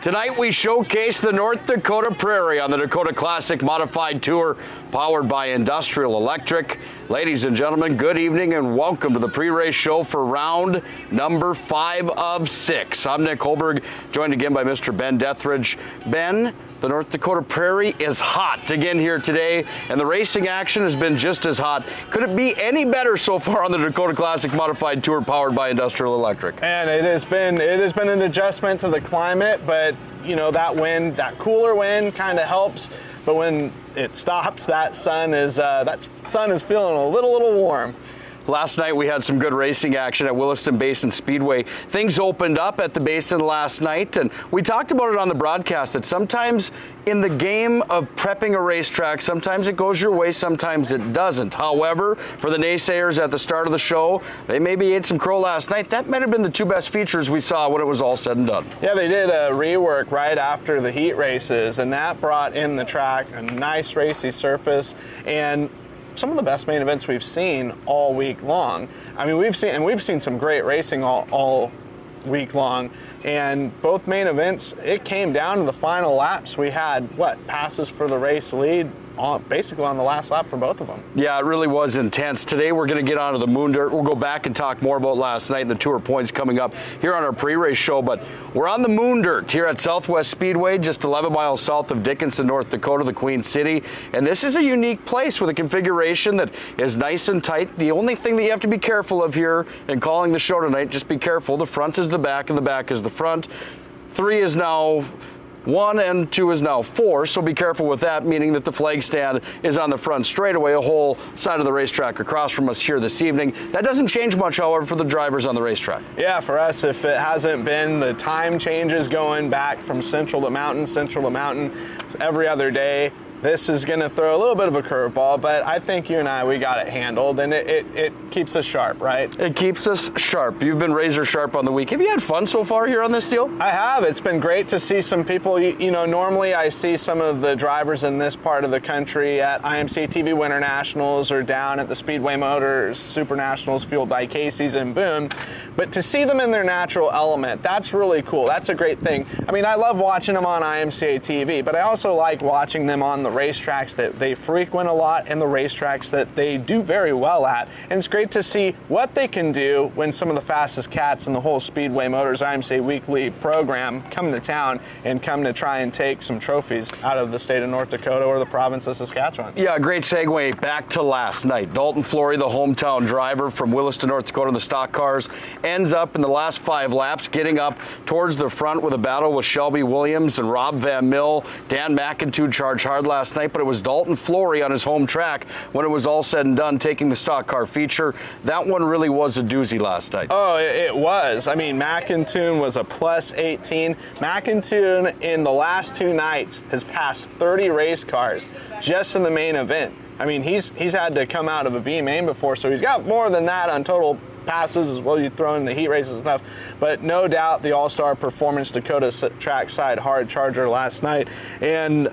Tonight we showcase the North Dakota Prairie on the Dakota Classic Modified Tour, powered by Industrial Electric. Ladies and gentlemen, good evening and welcome to the pre-race show for round number 5 of 6. I'm Nick Holberg, joined again by Mr. Ben Dethridge. Ben, the North Dakota Prairie is hot again here today, and the racing action has been just as hot. Could it be any better so far on the Dakota Classic Modified Tour, powered by Industrial Electric? And it has been an adjustment to the climate, but you know, that wind, that cooler wind kind of helps. But when it stops, that sun is feeling a little warm. Last night we had some good racing action at Williston Basin Speedway. Things opened up at the Basin last night, and we talked about it on the broadcast that sometimes in the game of prepping a racetrack, sometimes it goes your way, sometimes it doesn't. However, for the naysayers at the start of the show, they maybe ate some crow last night. That might have been the two best features we saw when it was all said and done. Yeah, they did a rework right after the heat races, and that brought in the track a nice racy surface and some of the best main events we've seen all week long. I mean, we've seen some great racing all week long, and both main events, it came down to the final laps. We had passes for the race lead basically on the last lap for both of them. Yeah, it really was intense. Today we're going to get onto the moon dirt. We'll go back and talk more about last night and the tour points coming up here on our pre-race show, but we're on the moon dirt here at Southwest Speedway, just 11 miles south of Dickinson, North Dakota, the Queen City. And this is a unique place with a configuration that is nice and tight. The only thing that you have to be careful of here in calling the show tonight, just be careful. The front is the back and the back is the front. 3 is now 1 and 2 is now 4, so be careful with that, meaning that the flag stand is on the front straightaway, a whole side of the racetrack across from us here this evening. That doesn't change much, however, for the drivers on the racetrack. Yeah, for us, if it hasn't been the time changes going back from central to mountain, every other day, this is going to throw a little bit of a curveball, but I think you and I, we got it handled, and it keeps us sharp, right? It keeps us sharp. You've been razor sharp on the week. Have you had fun so far here on this deal? I have. It's been great to see some people. You know, normally I see some of the drivers in this part of the country at IMCA TV Winter Nationals or down at the Speedway Motors Super Nationals fueled by Casey's and Boone, but to see them in their natural element, that's really cool. That's a great thing. I mean, I love watching them on IMCA TV, but I also like watching them on the racetracks that they frequent a lot and the racetracks that they do very well at. And it's great to see what they can do when some of the fastest cats in the whole Speedway Motors IMCA weekly program come to town and come to try and take some trophies out of the state of North Dakota or the province of Saskatchewan. Yeah, great segue back to last night. Dalton Flory, the hometown driver from Williston, North Dakota in the stock cars, ends up in the last 5 laps getting up towards the front with a battle with Shelby Williams and Rob Van Mill. Dan McIntyre charged hard last night, but it was Dalton Flory on his home track when it was all said and done taking the stock car feature. That one really was a doozy last night. Oh, it was. I mean, McIntyre was a plus 18. McIntyre in the last 2 nights has passed 30 race cars just in the main event. I mean, he's had to come out of a B main before, so he's got more than that on total passes as well. You throw in the heat races and stuff, but no doubt the all-star performance Dakota track side hard charger last night, and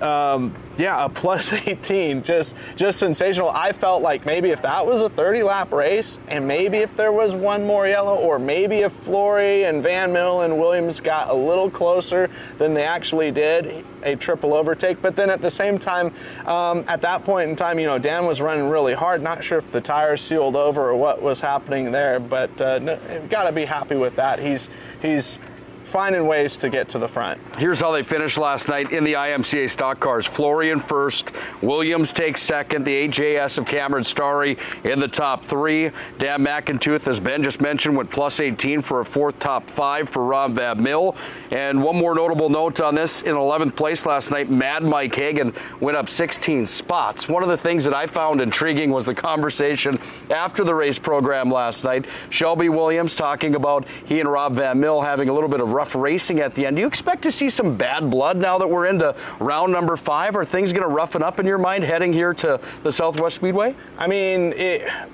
yeah, a plus 18, just sensational. I felt like maybe if that was a 30-lap race, and maybe if there was one more yellow, or maybe if Flory and Van Mill and Williams got a little closer than they actually did, a triple overtake. But then at the same time, at that point in time, you know, Dan was running really hard. Not sure if the tires sealed over or what was happening there, but no, got to be happy with that. He's finding ways to get to the front. Here's how they finished last night in the IMCA stock cars. Flory in first, Williams takes second, the AJS of Cameron Starry in the top 3. Dan McIntyre, as Ben just mentioned, went plus 18 for a 4th top 5 for Rob Van Mill. And one more notable note on this, in 11th place last night, Mad Mike Hagan went up 16 spots. One of the things that I found intriguing was the conversation after the race program last night. Shelby Williams talking about he and Rob Van Mill having a little bit of rough racing at the end. Do you expect to see some bad blood now that we're into round number 5? Are things going to roughen up in your mind heading here to the Southwest Speedway? I mean,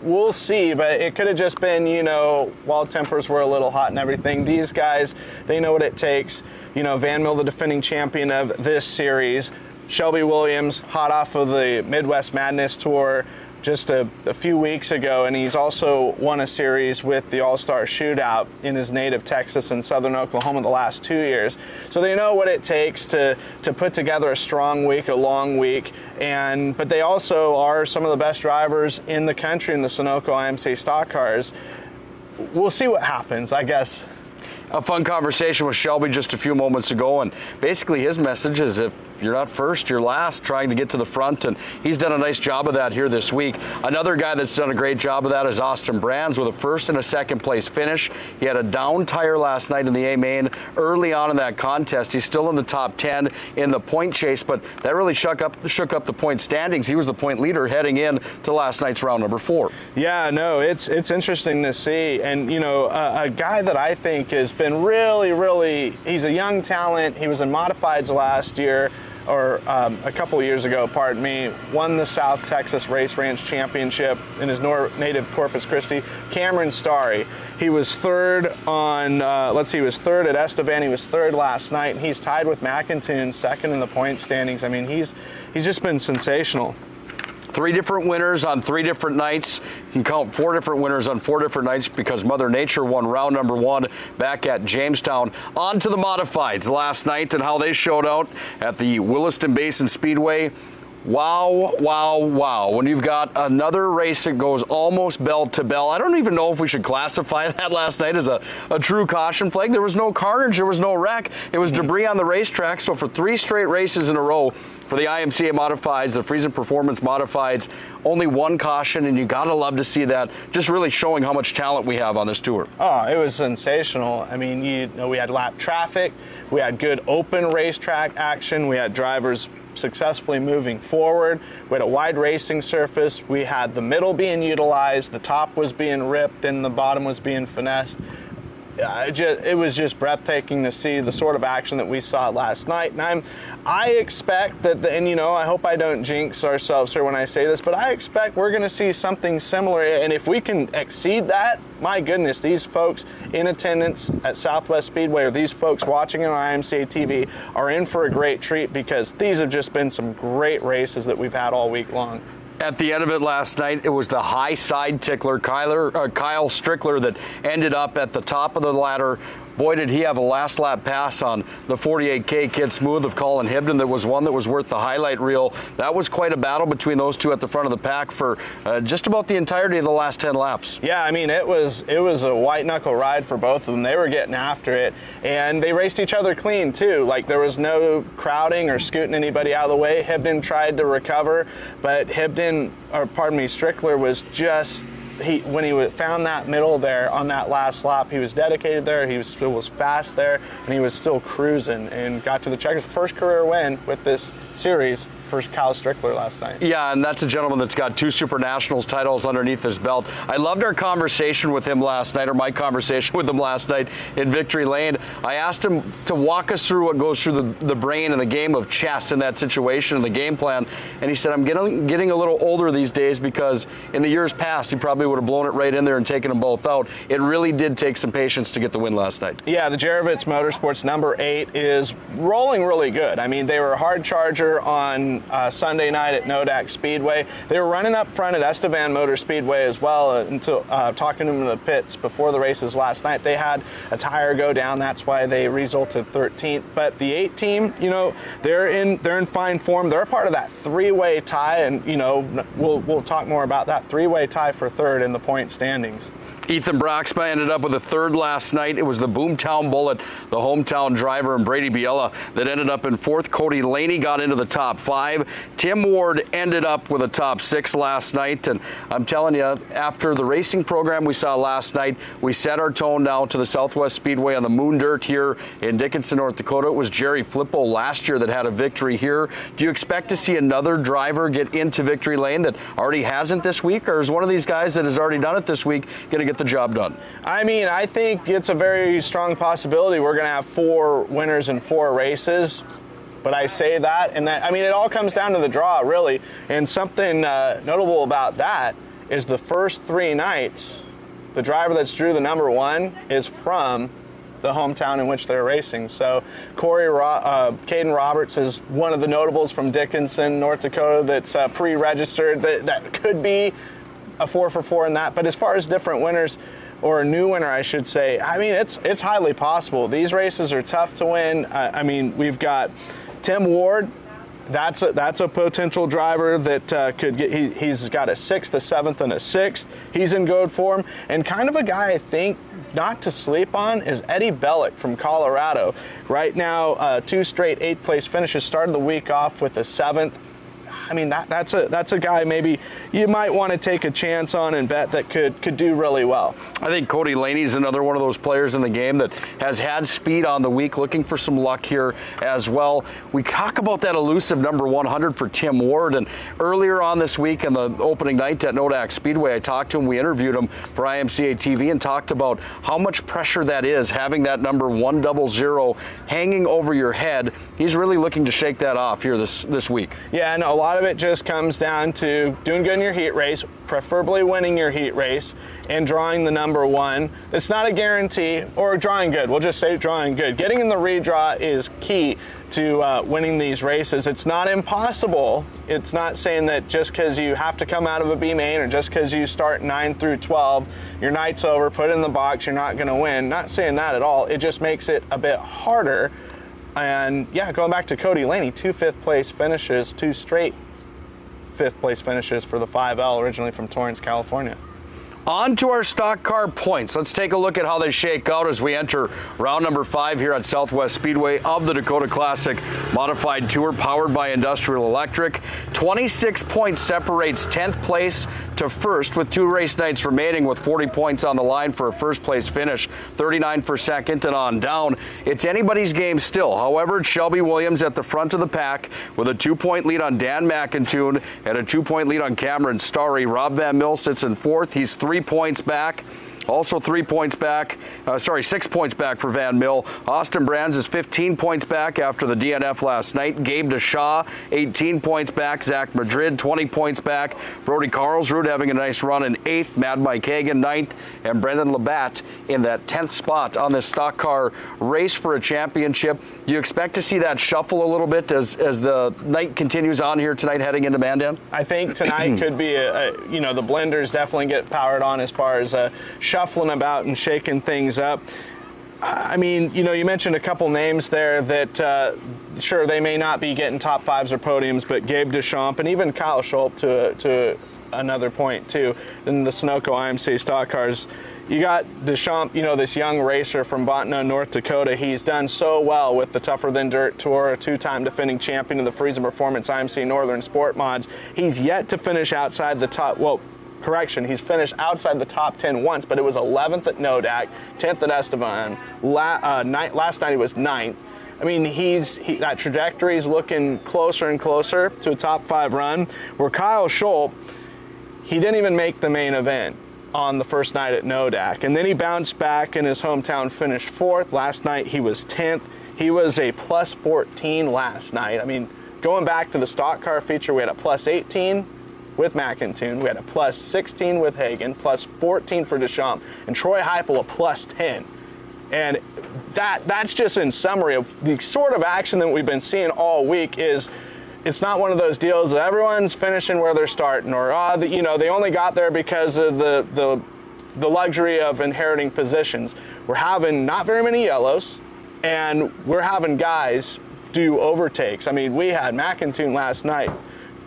we'll see, but it could have just been, you know, while tempers were a little hot and everything. These guys, they know what it takes. You know, Van Mill, the defending champion of this series. Shelby Williams, hot off of the Midwest Madness Tour. just a few weeks ago, and he's also won a series with the All-Star Shootout in his native Texas and southern Oklahoma the last 2 years. So they know what it takes to put together a strong week, a long week, but they also are some of the best drivers in the country in the Sunoco IMCA stock cars. We'll see what happens, I guess. A fun conversation with Shelby just a few moments ago, and basically his message is if you're not first, you're last, trying to get to the front, and he's done a nice job of that here this week. Another guy that's done a great job of that is Austin Brands with a first and a second place finish. He had a down tire last night in the A-Main early on in that contest. He's still in the top 10 in the point chase, but that really shook up the point standings. He was the point leader heading in to last night's round number 4. Yeah, no, it's interesting to see, and a guy that I think has been really, he's a young talent. He was in modifieds last year, or a couple of years ago, pardon me, won the South Texas Race Ranch Championship in his native Corpus Christi. Cameron Starry, he was third on, he was third at Estevan. He was third last night. He's tied with McIntoon, second in the point standings. I mean, he's just been sensational. 3 different winners on 3 different nights. You can count 4 different winners on 4 different nights because Mother Nature won round number 1 back at Jamestown. On to the modifieds last night and how they showed out at the Williston Basin Speedway. Wow, wow, wow. When you've got another race that goes almost bell to bell. I don't even know if we should classify that last night as a true caution flag. There was no carnage. There was no wreck. It was debris on the racetrack. So for 3 straight races in a row, for the IMCA Modifieds, the Friesen Performance Modifieds, only 1 caution, and you gotta love to see that. Just really showing how much talent we have on this tour. Oh, it was sensational. I mean, we had lap traffic, we had good open racetrack action, we had drivers successfully moving forward, we had a wide racing surface, we had the middle being utilized, the top was being ripped, and the bottom was being finessed. It was just breathtaking to see the sort of action that we saw last night. And I expect that, I hope I don't jinx ourselves here when I say this, but I expect we're going to see something similar. And if we can exceed that, my goodness, these folks in attendance at Southwest Speedway or these folks watching on IMCA TV are in for a great treat because these have just been some great races that we've had all week long. At the end of it last night, it was the high side tickler, Kyle Strickler, that ended up at the top of the ladder. Boy, did he have a last lap pass on the 48K Kid Smooth of Colin Hibden. That was one that was worth the highlight reel. That was quite a battle between those two at the front of the pack for just about the entirety of the last 10 laps. Yeah, I mean, it was a white knuckle ride for both of them. They were getting after it, and they raced each other clean too. Like there was no crowding or scooting anybody out of the way. Hibden tried to recover, but Strickler was just. When he found that middle there on that last lap, he was dedicated there, he was fast there, and he was still cruising and got to the checkers. First career win with this series for Kyle Strickler last night. Yeah, and that's a gentleman that's got 2 Super Nationals titles underneath his belt. I loved our conversation with him last night, or my conversation with him last night in Victory Lane. I asked him to walk us through what goes through the brain and the game of chess in that situation and the game plan, and he said, I'm getting a little older these days because in the years past, he probably would have blown it right in there and taken them both out. It really did take some patience to get the win last night. Yeah, the Jarovitz Motorsports number 8 is rolling really good. I mean, they were a hard charger on Sunday night at Nodak Speedway. They were running up front at Estevan Motor Speedway as well until talking to them in the pits before the races last night. They had a tire go down. That's why they resulted 13th. But the 8 team, they're in fine form. They're a part of that 3-way tie, and we'll talk more about that 3-way tie for 3rd in the point standings. Ethan Broxma ended up with a 3rd last night. It was the Boomtown Bullet, the hometown driver, and Brady Biella that ended up in 4th. Cody Laney got into the top 5. Tim Ward ended up with a top 6 last night. And I'm telling you, after the racing program we saw last night, we set our tone now to the Southwest Speedway on the Moon Dirt here in Dickinson, North Dakota. It was Jerry Flippo last year that had a victory here. Do you expect to see another driver get into Victory Lane that already hasn't this week? Or is one of these guys that has already done it this week going to get the job done? I mean, I think it's a very strong possibility we're going to have 4 winners in 4 races. But I say that, and that, I mean, it all comes down to the draw, really. And something notable about that is the first 3 nights, the driver that's drew the number 1 is from the hometown in which they're racing. So Caden Roberts is one of the notables from Dickinson, North Dakota, that's pre-registered. That could be a 4 for 4 in that. But as far as different winners, or a new winner, I should say, I mean, it's highly possible. These races are tough to win. I mean, we've got Tim Ward. That's a potential driver that could get. He's got a 6th, a 7th, and a 6th. He's in good form, and kind of a guy I think not to sleep on is Eddie Bellick from Colorado. Right now, 2 straight 8th place finishes. Started the week off with a 7th. I mean, that's a guy maybe you might want to take a chance on and bet that could do really well. I think Cody Laney's another one of those players in the game that has had speed on the week, looking for some luck here as well. We talk about that elusive number 100 for Tim Ward, and earlier on this week in the opening night at Nodak Speedway, I talked to him, we interviewed him for IMCA TV and talked about how much pressure that is, having that number 100 hanging over your head. He's really looking to shake that off here this week. Yeah, and a lot of it just comes down to doing good in your heat race, preferably winning your heat race, and drawing the number 1. It's not a guarantee, or drawing good. We'll just say drawing good. Getting in the redraw is key to winning these races. It's not impossible. It's not saying that just because you have to come out of a B main or just because you start 9 through 12, your night's over, put it in the box, you're not going to win. Not saying that at all. It just makes it a bit harder. And yeah, going back to Cody Laney, 2 5th place finishes, 2 straight 5th place finishes for the 5L, originally from Torrance, California. On to our stock car points. Let's take a look at how they shake out as we enter round number 5 here at Southwest Speedway of the Dakota Classic Modified Tour, powered by Industrial Electric. 26 points separates 10th place to 1st, with 2 race nights remaining, with 40 points on the line for a 1st place finish, 39 for 2nd, and on down. It's anybody's game still. However, it's Shelby Williams at the front of the pack with a 2-point lead on Dan McIntoon and a 2-point lead on Cameron Starry. Rob Van Mill sits in 4th. He's 3 points back. Also 3 points back, 6 points back for Van Mill. Austin Brands is 15 points back after the DNF last night. Gabe DeShaw, 18 points back. Zach Madrid, 20 points back. Brody Carlsrud having a nice run in 8th. Mad Mike Hagan, 9th. And Brendan Labatt in that 10th spot on this stock car race for a championship. Do you expect to see that shuffle a little bit as the night continues on here tonight heading into Mandan? I think tonight could be the blenders definitely get powered on as far as shuffling about and shaking things up. I mean, you mentioned a couple names there that, sure, they may not be getting top 5s or podiums, but Gabe Deschamps and even Kyle Schulp to another point, too, in the Sunoco IMCA stock cars. You got Deschamps, this young racer from Bottineau, North Dakota. He's done so well with the Tougher Than Dirt Tour, a 2-time defending champion of the Friesen Performance IMCA Northern Sport Mods. He's yet to finish outside the top, he's finished outside the top 10 once, but it was 11th at Nodak, 10th at Estevan. Last night he was 9th. I mean, that trajectory is looking closer and closer to a top 5 run, where Kyle Schulp, he didn't even make the main event on the first night at Nodak. And then he bounced back in his hometown, finished 4th. Last night he was 10th. He was a plus 14 last night. I mean, going back to the stock car feature, we had a plus 18 with McIntoon. We had a plus 16 with Hagan, plus 14 for Deschamps, and Troy Heupel a plus 10. And that's just in summary of the sort of action that we've been seeing all week. It's not one of those deals that everyone's finishing where they're starting, or they only got there because of the luxury of inheriting positions. We're having not very many yellows, and we're having guys do overtakes. I mean, we had McIntoon last night,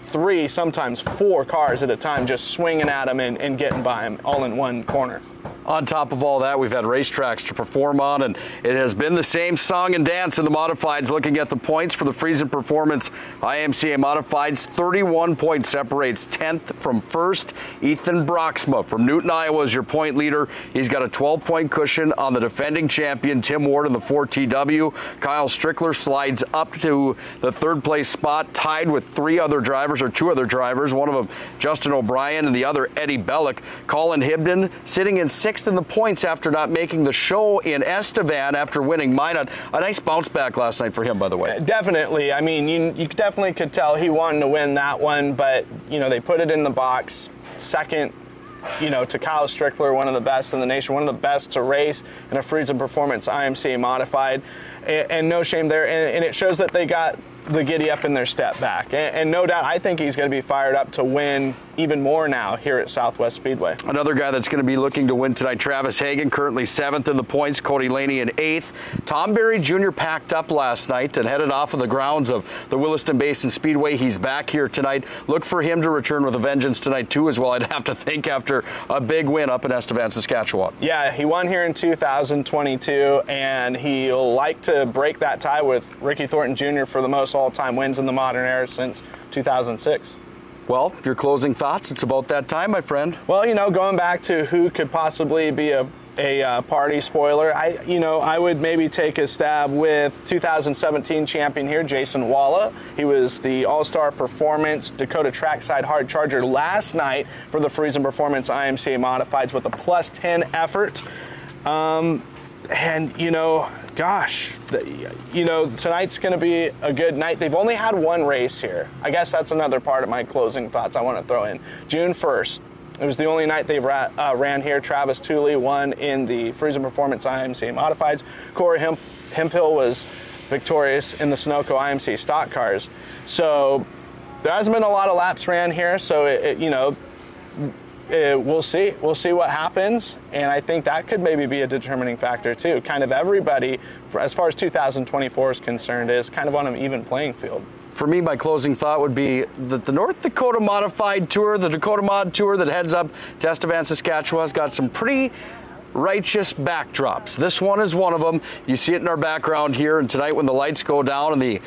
3, sometimes 4 cars at a time just swinging at him and getting by him all in one corner. On top of all that, we've had racetracks to perform on, and it has been the same song and dance in the modifieds. Looking at the points for the Friesen Performance IMCA Modifieds, 31 points separates 10th from 1st. Ethan Broxma from Newton, Iowa is your point leader. He's got a 12-point cushion on the defending champion, Tim Ward, in the 4TW. Kyle Strickler slides up to the 3rd place spot, tied with 2 other drivers, one of them Justin O'Brien and the other Eddie Bellick. Colin Hibden sitting in 6th in the points after not making the show in Estevan after winning Minot. A nice bounce back last night for him, by the way. Definitely. I mean, you definitely could tell he wanted to win that one, but, they put it in the box. 2nd to Kyle Strickler, one of the best in the nation, one of the best to race in a Friesen Performance IMCA modified, and no shame there. And it shows that they got the giddy up in their step back. And no doubt, I think he's going to be fired up to win even more now here at Southwest Speedway. Another guy that's going to be looking to win tonight, Travis Hagan, currently 7th in the points, Cody Laney in 8th. Tom Berry Jr. packed up last night and headed off of the grounds of the Williston Basin Speedway. He's back here tonight. Look for him to return with a vengeance tonight too as well, I'd have to think, after a big win up in Estevan, Saskatchewan. Yeah, he won here in 2022, and he'll like to break that tie with Ricky Thornton Jr. for the most all-time wins in the modern era since 2006. Well, your closing thoughts? It's about that time, my friend. Well, going back to who could possibly be a party spoiler, I would maybe take a stab with 2017 champion here, Jason Walla. He was the All-Star Performance Dakota Trackside Hard Charger last night for the Friesen Performance IMCA Modifieds with a +10 effort. Gosh, tonight's going to be a good night. They've only had one race here. I guess that's another part of my closing thoughts I want to throw in. June 1st. It was the only night they've ran here. Travis Tooley won in the Friesen Performance IMCA Modifieds. Corey Hemphill was victorious in the Sunoco IMCA stock cars. So there hasn't been a lot of laps ran here, so we'll see. We'll see what happens, and I think that could maybe be a determining factor too. Kind of everybody, as far as 2024 is concerned, is kind of on an even playing field. For me, my closing thought would be that the North Dakota Modified Tour, the Dakota Mod Tour that heads up to Estevan, Saskatchewan, has got some pretty righteous backdrops. This one is one of them. You see it in our background here, and tonight when the lights go down and the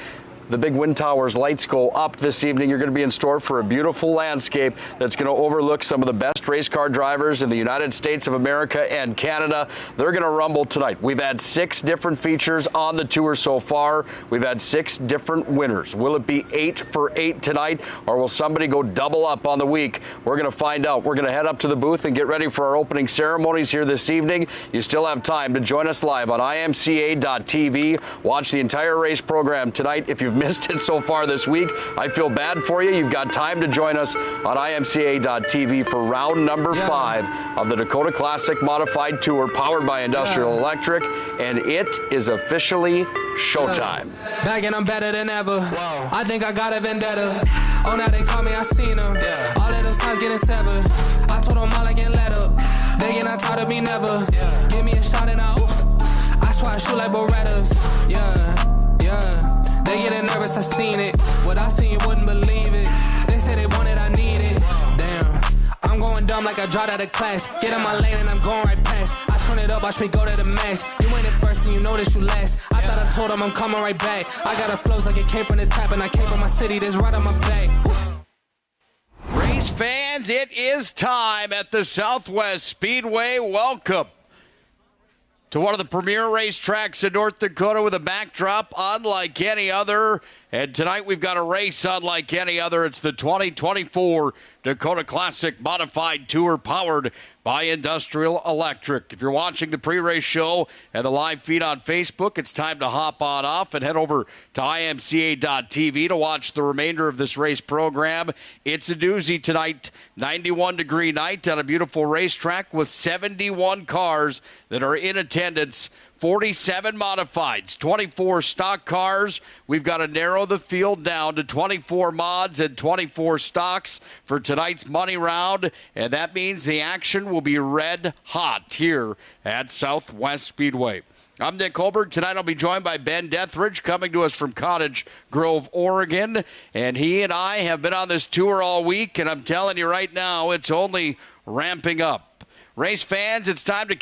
big wind towers lights go up this evening, you're going to be in store for a beautiful landscape that's going to overlook some of the best race car drivers in the United States of America and Canada. They're going to rumble tonight. We've had 6 different features on the tour so far. We've had 6 different winners. Will it be 8 for 8 tonight, or will somebody go double up on the week? We're going to find out. We're going to head up to the booth and get ready for our opening ceremonies here this evening. You still have time to join us live on IMCA.tv. Watch the entire race program tonight. If you've missed it so far this week, I feel bad for you. You've got time to join us on IMCA.tv for round number 5 of the Dakota Classic Modified Tour, powered by Industrial Electric, and it is officially showtime. Back and I'm better than ever. Whoa. I think I got a vendetta. Oh, now they call me, I seen them. All of those times getting severed. I told them all I get let up. They get not taught to me never. Give me a shot and I swear I shoot like Berettas. They getting nervous, I seen it. What I seen, you wouldn't believe it. They say they want it, I need it. Damn, I'm going dumb like I dropped out of class. Get in my lane and I'm going right past. I turn it up, watch me go to the max. You ain't it first and you know that you last. I thought I told them I'm coming right back. I got a flows like it came from the tap, and I came from my city, that's right on my back. Oof. Race fans, it is time at the Southwest Speedway. Welcome to one of the premier racetracks in North Dakota with a backdrop unlike any other. And tonight we've got a race unlike any other. It's the 2024 Dakota Classic Modified Tour, powered by Industrial Electric. If you're watching the pre-race show and the live feed on Facebook, it's time to hop on off and head over to IMCA.tv to watch the remainder of this race program. It's a doozy tonight. 91-degree night on a beautiful racetrack with 71 cars that are in attendance. 47 modifieds, 24 stock cars. We've got to narrow the field down to 24 mods and 24 stocks for tonight's money round, and that means the action will be red hot here at Southwest Speedway. I'm Nick Holberg. Tonight I'll be joined by Ben Dethridge, coming to us from Cottage Grove, Oregon, and he and I have been on this tour all week, and I'm telling you right now, it's only ramping up. Race fans, it's time to